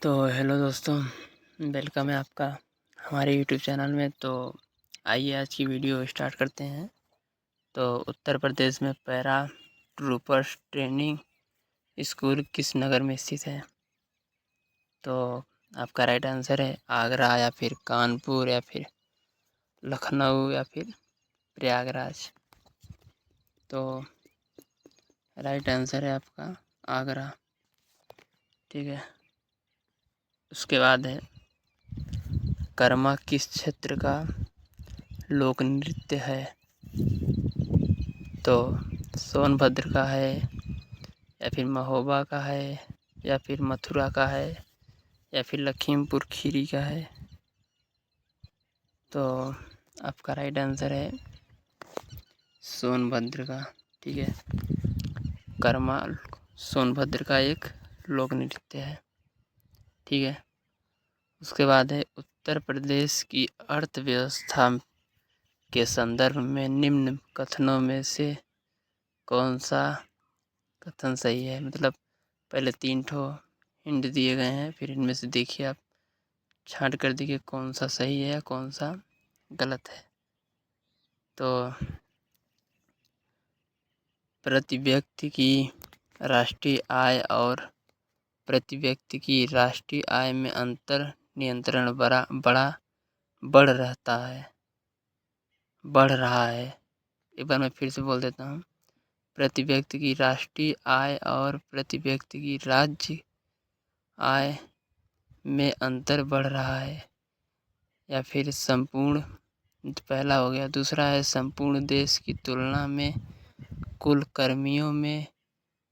तो हेलो दोस्तों, वेलकम है आपका हमारे यूट्यूब चैनल में। तो आइए आज की वीडियो स्टार्ट करते हैं। तो उत्तर प्रदेश में पैरा ट्रूपर्स ट्रेनिंग स्कूल किस नगर में स्थित है? तो आपका राइट आंसर है आगरा, या फिर कानपुर, या फिर लखनऊ, या फिर प्रयागराज। तो राइट आंसर है आपका आगरा। ठीक है, उसके बाद है कर्मा किस क्षेत्र का लोक नृत्य है? तो सोनभद्र का है, या फिर महोबा का है, या फिर मथुरा का है, या फिर लखीमपुर खीरी का है? तो आपका राइट आंसर है सोनभद्र का। ठीक है, कर्मा सोनभद्र का एक लोक नृत्य है। ठीक है, उसके बाद है उत्तर प्रदेश की अर्थव्यवस्था के संदर्भ में निम्न कथनों में से कौन सा कथन सही है? मतलब पहले 3 ठो हिंट दिए गए हैं, फिर इनमें से देखिए आप छांट कर देखिए कौन सा सही है या कौन सा गलत है। तो प्रति व्यक्ति की राष्ट्रीय आय और प्रति व्यक्ति की राष्ट्रीय आय में अंतर नियंत्रण बढ़ रहा है। एक बार मैं फिर से बोल देता हूँ। प्रति व्यक्ति की राष्ट्रीय आय और प्रति व्यक्ति की राज्य आय में अंतर बढ़ रहा है, या फिर संपूर्ण, पहला हो गया। दूसरा है संपूर्ण देश की तुलना में कुल कर्मियों में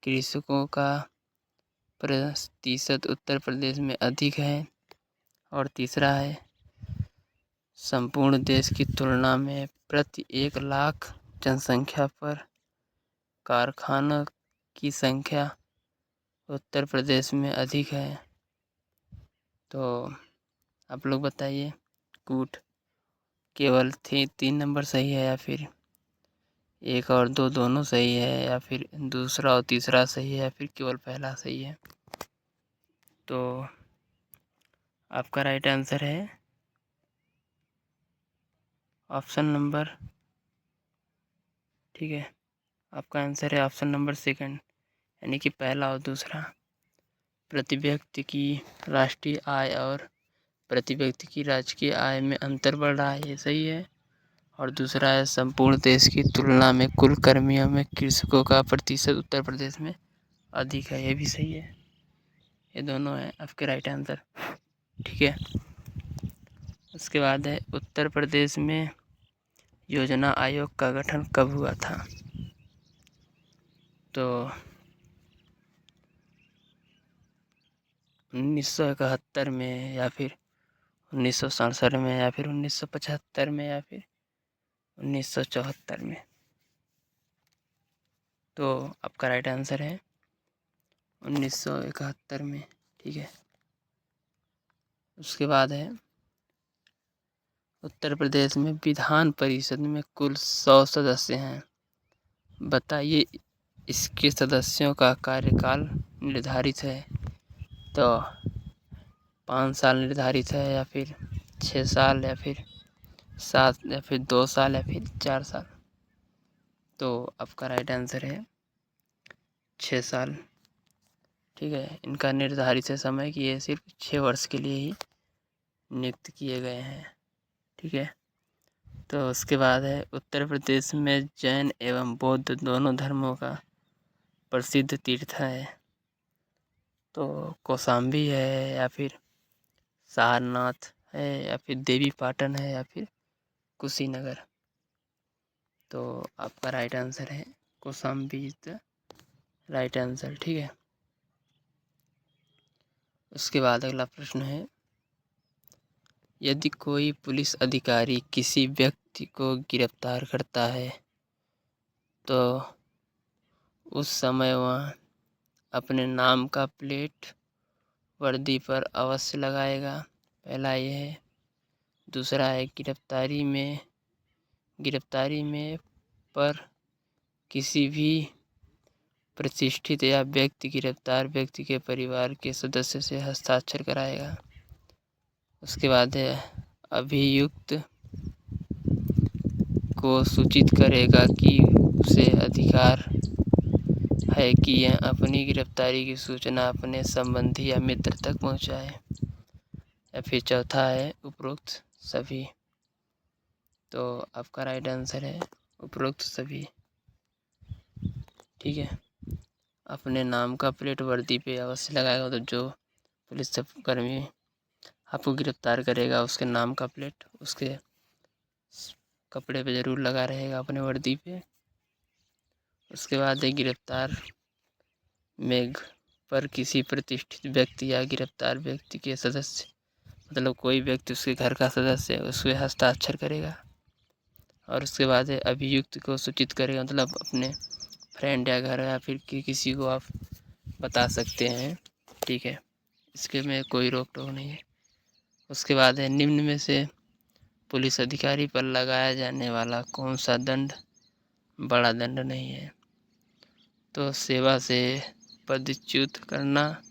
कृषकों का प्रतिशत उत्तर प्रदेश में अधिक है। और तीसरा है संपूर्ण देश की तुलना में प्रति 1 लाख जनसंख्या पर कारखानों की संख्या उत्तर प्रदेश में अधिक है। तो आप लोग बताइए, कूट केवल 3 नंबर सही है, या फिर 1 और 2 दोनों सही है, या फिर दूसरा और तीसरा सही है, या फिर केवल पहला सही है? तो आपका राइट आंसर है ऑप्शन नंबर, ठीक है, आपका आंसर है ऑप्शन नंबर सेकंड, यानी कि पहला और दूसरा। प्रति व्यक्ति की राष्ट्रीय आय और प्रति व्यक्ति की राजकीय आय में अंतर बढ़ रहा है, ये सही है। और दूसरा है संपूर्ण देश की तुलना में कुल कर्मियों में कृषकों का प्रतिशत उत्तर प्रदेश में अधिक है, ये भी सही है। ये दोनों है आपके राइट आंसर। ठीक है, उसके बाद है उत्तर प्रदेश में योजना आयोग का गठन कब हुआ था? तो 1971 में, या फिर 1967 में, या फिर 1975 में, या फिर 1974 में? तो आपका राइट आंसर है 1971 में। ठीक है, उसके बाद है उत्तर प्रदेश में विधान परिषद में कुल 100 सदस्य हैं। बताइए इसके सदस्यों का कार्यकाल निर्धारित है। तो 5 साल निर्धारित है, या फिर 6 साल, या फिर 7, या फिर 2 साल, या फिर 4 साल? तो आपका राइट आंसर है 6 साल। ठीक है, इनका निर्धारित है समय कि ये सिर्फ 6 वर्ष के लिए ही नियुक्त किए गए हैं। ठीक है, तो उसके बाद है उत्तर प्रदेश में जैन एवं बौद्ध दोनों धर्मों का प्रसिद्ध तीर्थ है। तो कौशाम्बी है, या फिर सारनाथ है, या फिर देवी पाटन है, या फिर कुशीनगर? तो आपका राइट आंसर है Kaushambi is the right answer. ठीक है, उसके बाद अगला प्रश्न है, यदि कोई पुलिस अधिकारी किसी व्यक्ति को गिरफ्तार करता है तो उस समय वह अपने नाम का प्लेट वर्दी पर अवश्य लगाएगा। पहला ये है। दूसरा है गिरफ्तारी में पर किसी भी प्रतिष्ठित या व्यक्ति गिरफ्तार व्यक्ति के परिवार के सदस्य से हस्ताक्षर कराएगा। उसके बाद है अभियुक्त को सूचित करेगा कि उसे अधिकार है कि यह अपनी गिरफ्तारी की सूचना अपने संबंधी या मित्र तक पहुंचाए। या फिर चौथा है उपरोक्त सभी। तो आपका राइट आंसर है उपरोक्त सभी। ठीक है, अपने नाम का प्लेट वर्दी पे अवश्य लगाएगा। तो जो पुलिस कर्मी आपको गिरफ्तार करेगा उसके नाम का प्लेट उसके कपड़े पे ज़रूर लगा रहेगा, अपने वर्दी पे। उसके बाद है गिरफ्तार में पर किसी प्रतिष्ठित व्यक्ति या गिरफ्तार व्यक्ति के सदस्य, मतलब कोई व्यक्ति उसके घर का सदस्य है, उसमें हस्ताक्षर करेगा। और उसके बाद है अभियुक्त को सूचित करेगा, मतलब अपने फ्रेंड या घर या फिर किसी को आप बता सकते हैं। ठीक है, इसके में कोई रोक टोक नहीं है। उसके बाद है निम्न में से पुलिस अधिकारी पर लगाया जाने वाला कौन सा दंड बड़ा दंड नहीं है। तो सेवा से पदच्युत करना,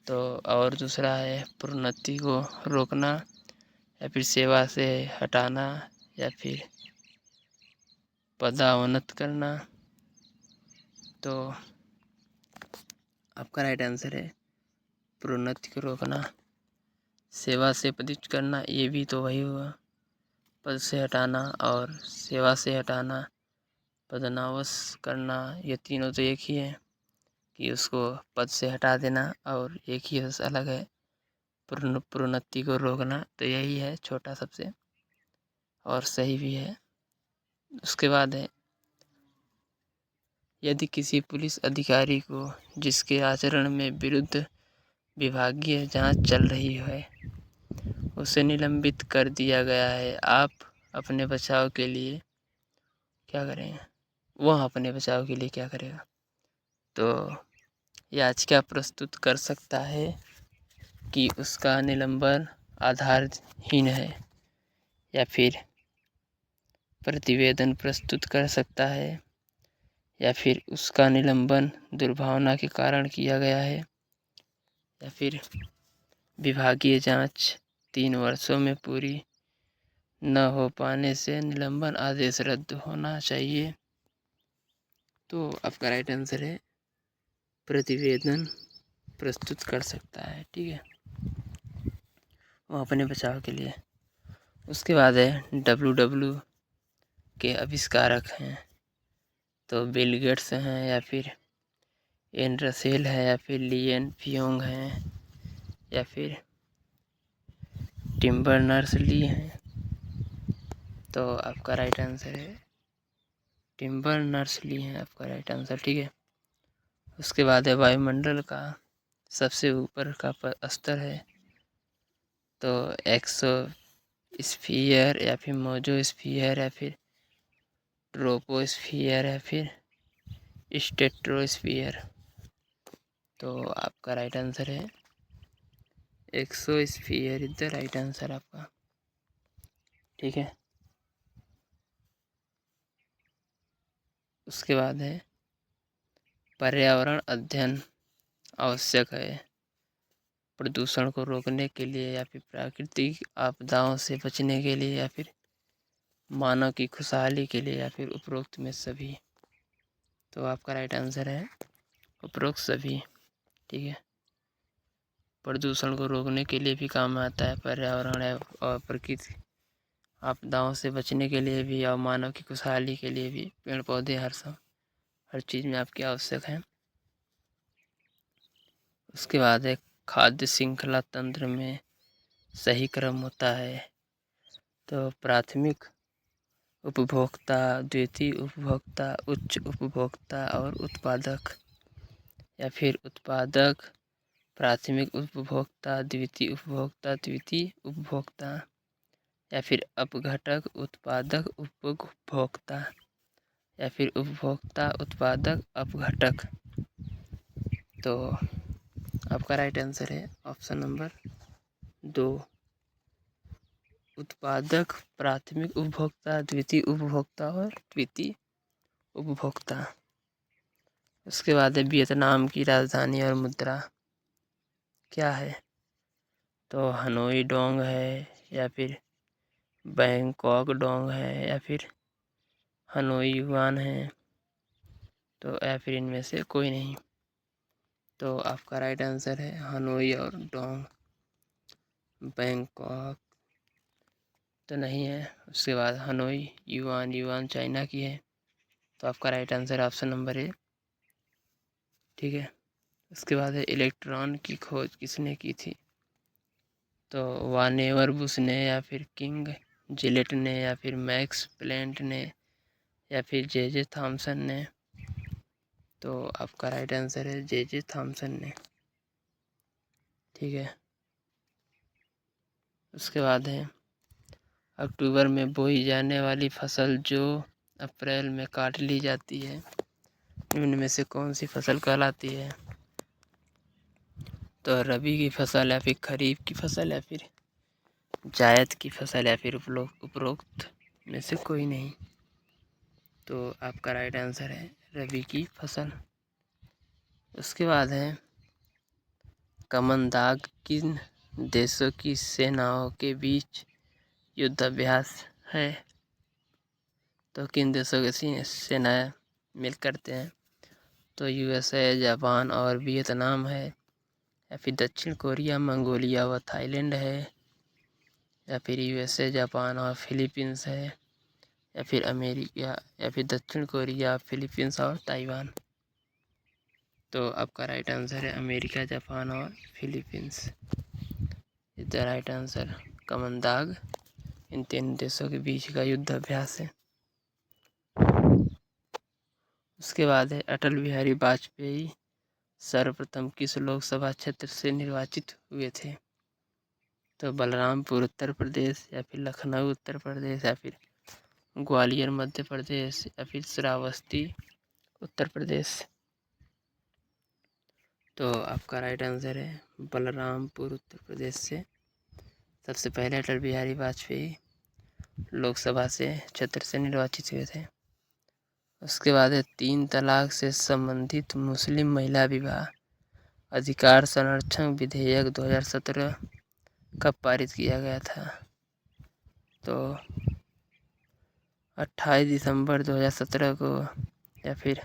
तो और दूसरा है प्रोन्नति को रोकना, या फिर सेवा से हटाना, या फिर पदावनत करना। तो आपका राइट आंसर है प्रोन्नति को रोकना। सेवा से पदच्युत करना ये भी तो वही हुआ, पद से हटाना और सेवा से हटाना, पदनावश करना, ये तीनों तो एक ही है कि उसको पद से हटा देना, और एक ही अलग है प्रोन्नति को रोकना। तो यही है छोटा सबसे, और सही भी है। उसके बाद है यदि किसी पुलिस अधिकारी को जिसके आचरण में विरुद्ध विभागीय जांच चल रही है उसे निलंबित कर दिया गया है, आप अपने बचाव के लिए क्या करेंगे? वह अपने बचाव के लिए क्या करेगा? तो याचिका प्रस्तुत कर सकता है कि उसका निलंबन आधारहीन है, या फिर प्रतिवेदन प्रस्तुत कर सकता है, या फिर उसका निलंबन दुर्भावना के कारण किया गया है, या फिर विभागीय जांच 3 वर्षों में पूरी न हो पाने से निलंबन आदेश रद्द होना चाहिए। तो आपका राइट आंसर है प्रतिवेदन प्रस्तुत कर सकता है। ठीक है, वो अपने बचाव के लिए। उसके बाद है WW के आविष्कारक हैं, तो बिल गेट्स हैं, या फिर एन रसेल है, या फिर लियन फियोंग हैं, या फिर टिम बर्नर्स-ली हैं। तो आपका राइट आंसर है टिम बर्नर्स-ली हैं, आपका राइट आंसर। ठीक है, उसके बाद है वायुमंडल का सबसे ऊपर का स्तर है, तो एक्सोस्फीयर, या फिर मेसोस्फीयर, या फिर ट्रोपोस्फीयर, या फिर स्ट्रेटोस्फीयर। तो आपका राइट आंसर है exosphere is the right answer आपका। ठीक है, उसके बाद है पर्यावरण अध्ययन आवश्यक है प्रदूषण को रोकने के लिए, या फिर प्राकृतिक आपदाओं से बचने के लिए, या फिर मानव की खुशहाली के लिए, या फिर उपरोक्त में सभी। तो आपका राइट आंसर है उपरोक्त सभी। ठीक है, प्रदूषण को रोकने के लिए भी काम आता है पर्यावरण, और प्रकृति आपदाओं से बचने के लिए भी, और मानव की खुशहाली के लिए भी पेड़ पौधे हर चीज़ में आपकी आवश्यक है। उसके बाद है खाद्य श्रृंखला तंत्र में सही क्रम होता है, तो प्राथमिक उपभोक्ता, द्वितीय उपभोक्ता, उच्च उपभोक्ता और उत्पादक, या फिर उत्पादक, प्राथमिक उपभोक्ता, द्वितीय उपभोक्ता, तृतीय उपभोक्ता, या फिर अपघटक, उत्पादक, उपभोक्ता, या फिर उपभोक्ता, उत्पादक, अपघटक। तो आपका राइट आंसर है ऑप्शन नंबर 2, उत्पादक, प्राथमिक उपभोक्ता, द्वितीय उपभोक्ता और तृतीय उपभोक्ता। उसके बाद है वियतनाम की राजधानी और मुद्रा क्या है? तो हनोई डोंग है, या फिर बैंकॉक डोंग है, या फिर हनोई युआन है, तो या फिर इनमें से कोई नहीं। तो आपका राइट आंसर है हनोई और डोंग। बैंकॉक तो नहीं है। उसके बाद हनोई युआन, युआन चाइना की है। तो आपका right answer option number A. ठीक है। उसके बाद है इलेक्ट्रॉन की खोज किसने की थी? तो वानेवर बुश ने, या फिर किंग जिलेट ने, या फिर मैक्स प्लैंक ने, या फिर जे थॉमसन ने। तो आपका राइट आंसर है जे थॉमसन ने। ठीक है। उसके बाद है अक्टूबर में बोई जाने वाली फसल जो अप्रैल में काट ली जाती है, इनमें में से कौन सी फसल कहलाती है? तो रबी की फसल, या फिर खरीफ की फसल, या फिर जायद की फसल, या फिर उपरोक्त में से कोई नहीं। तो आपका राइट आंसर है रबी की फसल। उसके बाद है कमनदाग किन देशों की सेनाओं के बीच युद्धाभ्यास है? तो किन देशों की सेनाएं मिल करते हैं? तो यूएसए, जापान और वियतनाम है, या फिर दक्षिण कोरिया, मंगोलिया व थाईलैंड है, या फिर यूएसए, जापान और फिलीपींस है, या फिर अमेरिका, या फिर दक्षिण कोरिया, फिलीपींस और ताइवान। तो आपका राइट आंसर है अमेरिका, जापान और Philippines is the right answer. कमनदाग इन 3 देशों के बीच का युद्ध अभ्यास है। उसके बाद है अटल बिहारी वाजपेयी सर्वप्रथम किस लोकसभा क्षेत्र से निर्वाचित हुए थे? तो बलरामपुर उत्तर प्रदेश, या फिर लखनऊ उत्तर प्रदेश, या फिर ग्वालियर मध्य प्रदेश, या फिर श्रावस्ती उत्तर प्रदेश। तो आपका राइट आंसर है बलरामपुर उत्तर प्रदेश से सबसे पहले अटल बिहारी वाजपेयी लोकसभा से क्षेत्र से निर्वाचित हुए थे। उसके बाद है 3 तलाक से संबंधित मुस्लिम महिला विवाह अधिकार संरक्षण विधेयक 2017 कब पारित किया गया था? तो 28 दिसंबर 2017 को, या फिर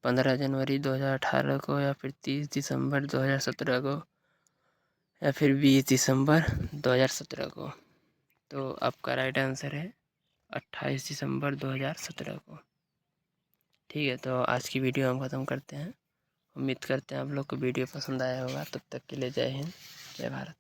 15 जनवरी 2018 को, या फिर 30 दिसंबर 2017 को, या फिर 20 दिसंबर 2017 को। तो आपका राइट आंसर है 28 दिसंबर 2017 को। ठीक है। तो आज की वीडियो हम ख़त्म करते हैं। उम्मीद करते हैं आप लोग को वीडियो पसंद आया होगा। तब तक के लिए जय हिंद, जय भारत।